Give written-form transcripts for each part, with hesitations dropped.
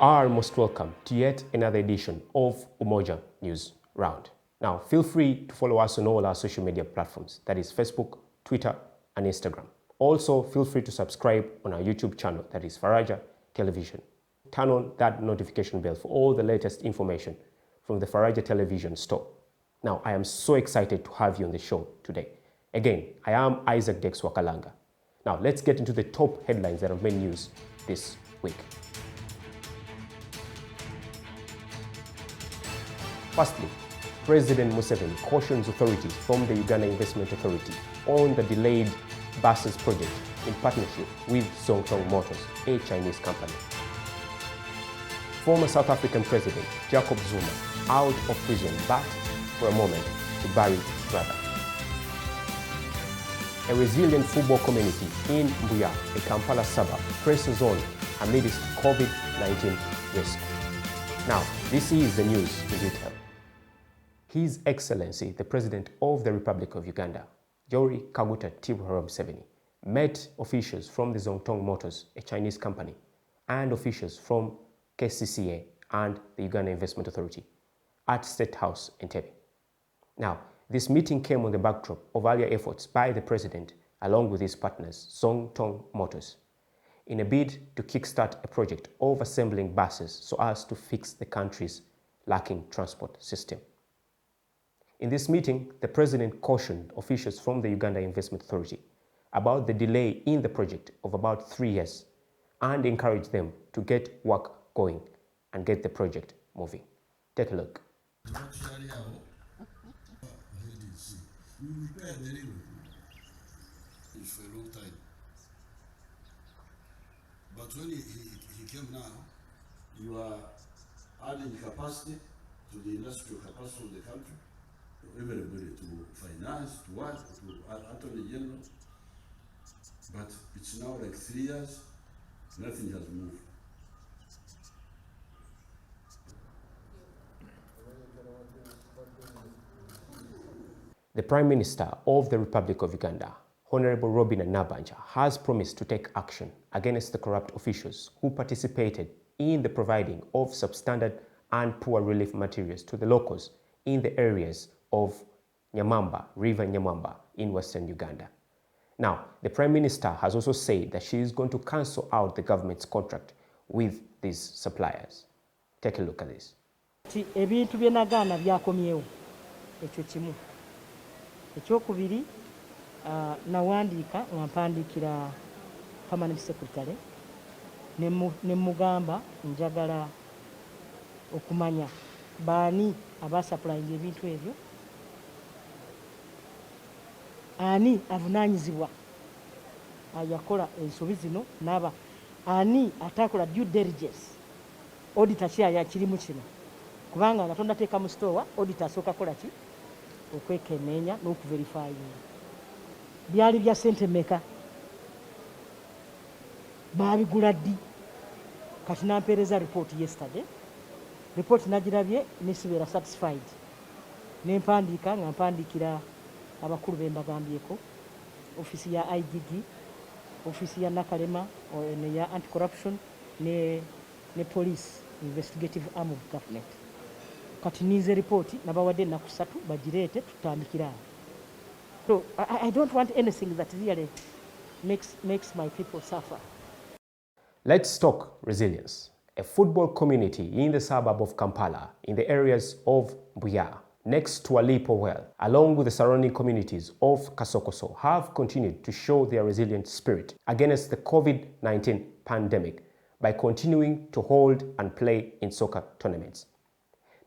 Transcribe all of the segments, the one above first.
are most welcome to yet another edition of Umoja News Round. Now, feel free to follow us on all our social media platforms, that is Facebook, Twitter, and Instagram. Also, feel free to subscribe on our YouTube channel, that is Faraja Television. Turn on that notification bell for all the latest information from the Faraja Television store. Now, I am so excited to have you on the show today. Again, I am Isaac Dex Wakalanga. Now, let's get into the top headlines that have made news this week. Firstly, President Museveni cautions authorities from the Uganda Investment Authority on the delayed buses project in partnership with Zongtong Motors, a Chinese company. Former South African President Jacob Zuma out of prison, but for a moment to bury his brother. A resilient football community in Mbuya, a Kampala suburb, presses on amidst COVID-19 risk. Now, this is the news in detail. His Excellency, the President of the Republic of Uganda, Yoweri Kaguta Museveni, met officials from the Zongtong Motors, a Chinese company, and officials from KCCA and the Uganda Investment Authority at State House in Entebbe. Now, this meeting came on the backdrop of earlier efforts by the President, along with his partners, Zongtong Motors, in a bid to kickstart a project of assembling buses so as to fix the country's lacking transport system. In this meeting, the President cautioned officials from the Uganda Investment Authority about the delay in the project of about 3 years and encouraged them to get work going and get the project moving. Take a look. We prepare very well. It's for a long time. But when he came now, you are adding capacity to the industrial capacity of the country, to everybody, to finance, to work, to Attorney General. But it's now like 3 years, nothing has moved. The Prime Minister of the Republic of Uganda, Honorable Robin Nabanja, has promised to take action against the corrupt officials who participated in the providing of substandard and poor relief materials to the locals in the areas of Nyamamba, River Nyamamba in Western Uganda. Now, the Prime Minister has also said that she is going to cancel out the government's contract with these suppliers. Take a look at this. Ekyokubiri nawandiika nga mpandiikira permanent secretary ne mugamba njagala okumanya baani abasaplayinga ebintu ebyo, ani avunaanyizibwa yakola ensobi zino, n'aba ani atakola due diligence, auditor kirimu kino, kubanga nga tondateeka mu store auditor asooka kola ki okwekenneenya n'okuverifyinga byali bya ssente meka, baabigula ddi. Kati nampeereza report yesterday, report nagirabye nesibeera satisfied, nempandiika nga mpandiikira abakulu bembagambyeko, ofisi ya IGD, ofisi ya Nakalema ya anti-corruption ne police investigative arm of government. Kati nize report nabawadde ennaku 3 bagireete tutandikira. So I don't want anything that really makes my people suffer. Let's talk resilience. A football community in the suburb of Kampala, in the areas of Mbuya, next to Alipo Well, along with the surrounding communities of Kasokoso, have continued to show their resilient spirit against the COVID-19 pandemic by continuing to hold and play in soccer tournaments.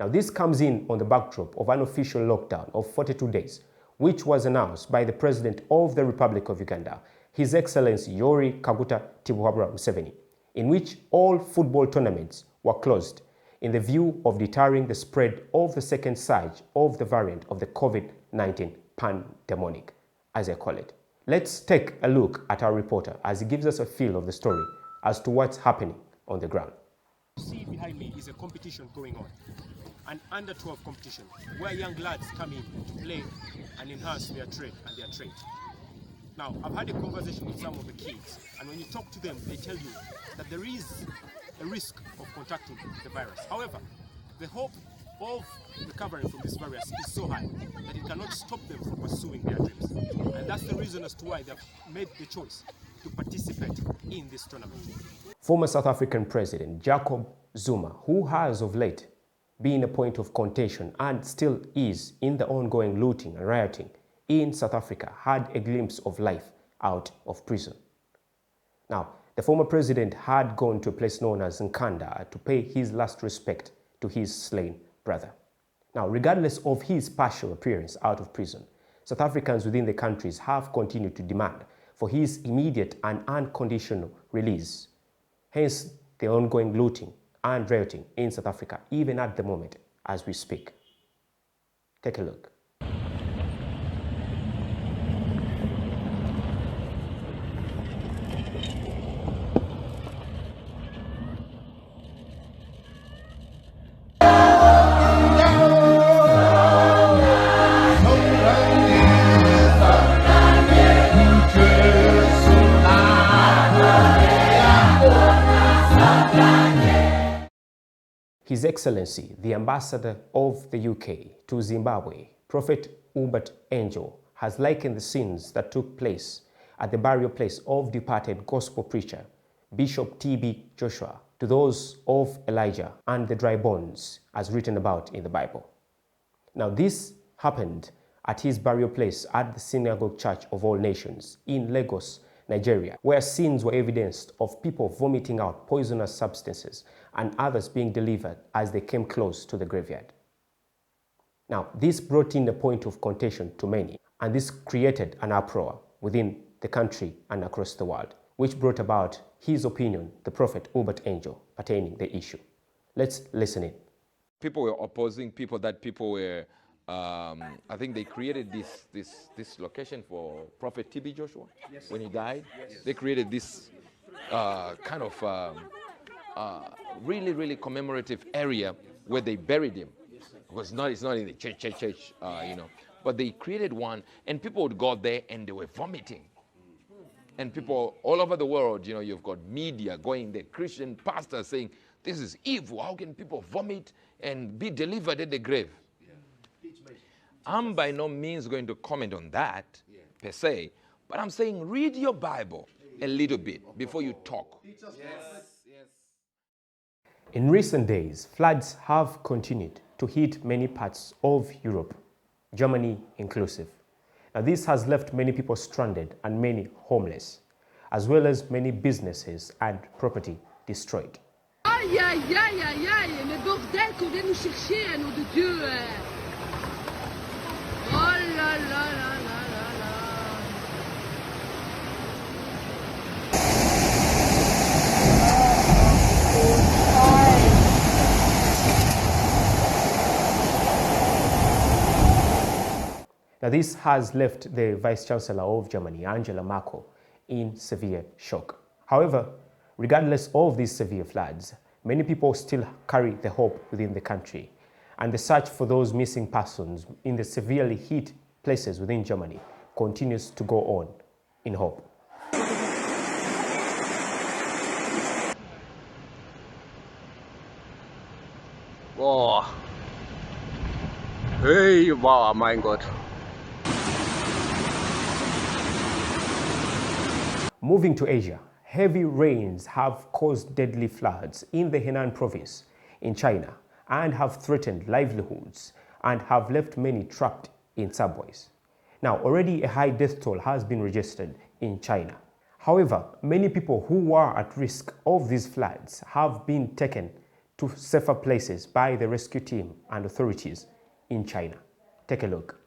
Now, this comes in on the backdrop of an official lockdown of 42 days, which was announced by the President of the Republic of Uganda, His Excellency Yoweri Kaguta Museveni, in which all football tournaments were closed in the view of deterring the spread of the second surge of the variant of the COVID-19 pandemic, as I call it. Let's take a look at our reporter as he gives us a feel of the story as to what's happening on the ground. You see behind me is a competition going on, an under-12 competition where young lads come in to play and enhance their trade and their trade. Now, I've had a conversation with some of the kids, and when you talk to them, they tell you that there is a risk of contracting the virus. However, the hope of recovering from this virus is so high that it cannot stop them from pursuing their dreams. And that's the reason as to why they've made the choice to participate in this tournament. Former South African President Jacob Zuma, who has of late been a point of contention and still is in the ongoing looting and rioting in South Africa, had a glimpse of life out of prison. Now, the former president had gone to a place known as Nkanda to pay his last respect to his slain brother. Now, regardless of his partial appearance out of prison, South Africans within the countries have continued to demand for his immediate and unconditional release. Hence, the ongoing looting and rioting in South Africa, even at the moment as we speak. Take a look. His Excellency, the Ambassador of the UK to Zimbabwe, Prophet Hubert Angel, has likened the scenes that took place at the burial place of departed gospel preacher Bishop T.B. Joshua to those of Elijah and the dry bones, as written about in the Bible. Now, this happened at his burial place at the Synagogue Church of All Nations in Lagos, Nigeria, where scenes were evidenced of people vomiting out poisonous substances and others being delivered as they came close to the graveyard. Now, this brought in a point of contention to many, and this created an uproar within the country and across the world, which brought about his opinion, the Prophet Hubert Angel, pertaining the issue. Let's listen in. People were opposing people were, I think they created this location for Prophet T.B. Joshua when he died. Yes. They created this kind of really, really commemorative area where they buried him. It's not in the church, you know. But they created one, and people would go there and they were vomiting. And people all over the world, you know, you've got media going there, Christian pastors saying, this is evil. How can people vomit and be delivered at the grave? I'm by no means going to comment on that per se, but I'm saying read your Bible a little bit before you talk. In recent days, floods have continued to hit many parts of Europe, Germany inclusive. Now, this has left many people stranded and many homeless, as well as many businesses and property destroyed. Aïe, aïe, aïe, aïe, aïe, mais bordel qu'on vient nous chercher, nom de Dieu. Oh là là là là là là. Now, this has left the Vice Chancellor of Germany, Angela Merkel, in severe shock. However, regardless of these severe floods, many people still carry the hope within the country, and the search for those missing persons in the severely hit places within Germany continues to go on in hope. Oh, hey, wow, mein Gott. Moving to Asia, heavy rains have caused deadly floods in the Henan province in China and have threatened livelihoods and have left many trapped in subways. Now, already a high death toll has been registered in China. However, many people who were at risk of these floods have been taken to safer places by the rescue team and authorities in China. Take a look.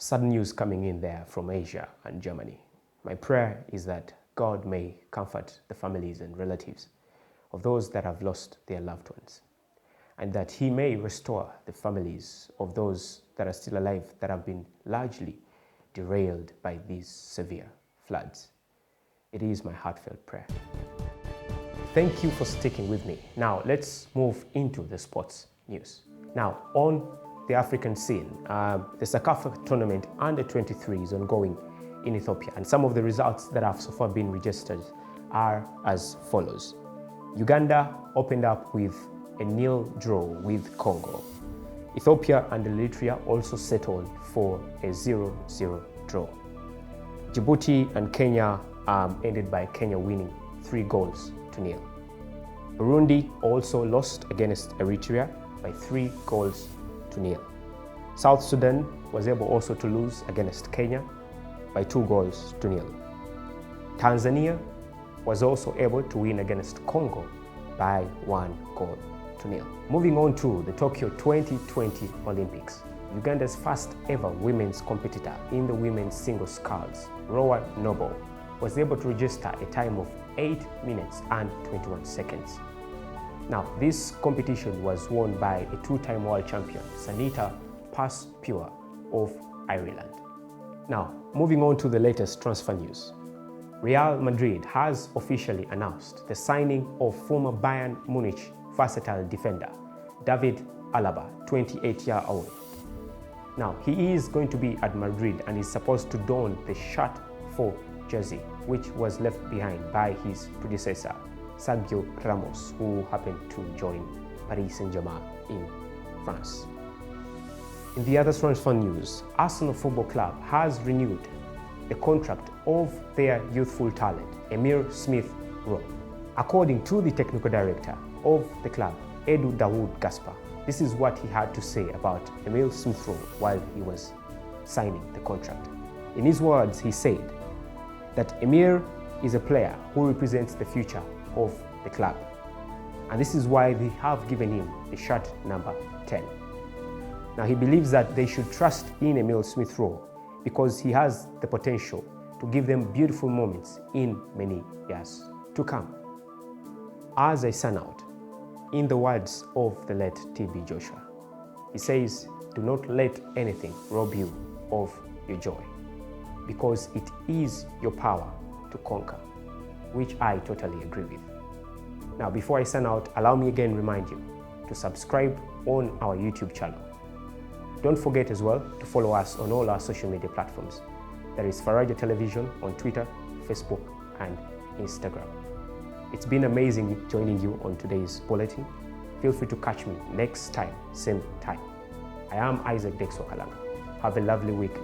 Sudden news coming in there from Asia and Germany. My prayer is that God may comfort the families and relatives of those that have lost their loved ones, and that He may restore the families of those that are still alive that have been largely derailed by these severe floods. It is my heartfelt prayer. Thank you for sticking with me. Now, let's move into the sports news. Now, on the African scene, the SACAFA tournament under 23 is ongoing in Ethiopia, and some of the results that have so far been registered are as follows. Uganda opened up with a 0-0 draw with Congo. Ethiopia and Eritrea also settled for a 0-0 draw. Djibouti and Kenya ended by Kenya winning 3-0. Burundi also lost against Eritrea by 3-0. South Sudan was able also to lose against Kenya by 2-0. Tanzania was also able to win against Congo by 1-0. Moving on to the Tokyo 2020 Olympics, Uganda's first ever women's competitor in the women's singles sculls, Rowan Noble, was able to register a time of 8 minutes and 21 seconds. Now, this competition was won by a two-time world champion, Sanita Passpure of Ireland. Now, moving on to the latest transfer news. Real Madrid has officially announced the signing of former Bayern Munich versatile defender, David Alaba, 28-year-old. Now, he is going to be at Madrid and is supposed to don the shirt 4 jersey, which was left behind by his predecessor, Sergio Ramos, who happened to join Paris Saint-Germain in France. In the other transfer news, Arsenal Football Club has renewed the contract of their youthful talent, Emile Smith-Rowe. According to the technical director of the club, Edu Dawood Gaspar, this is what he had to say about Emile Smith-Rowe while he was signing the contract. In his words, he said that Emile is a player who represents the future of the club, and this is why they have given him the shirt number 10. Now, he believes that they should trust in Emile Smith-Rowe because he has the potential to give them beautiful moments in many years to come. As I sign out, in the words of the late TB Joshua, he says, "Do not let anything rob you of your joy, because it is your power to conquer," which I totally agree with. Now, before I sign out, allow me again remind you to subscribe on our YouTube channel. Don't forget as well to follow us on all our social media platforms. There is Faraja Television on Twitter, Facebook, and Instagram. It's been amazing joining you on today's bulletin. Feel free to catch me next time, same time. I am Isaac Dexo Kalanga. Have a lovely week.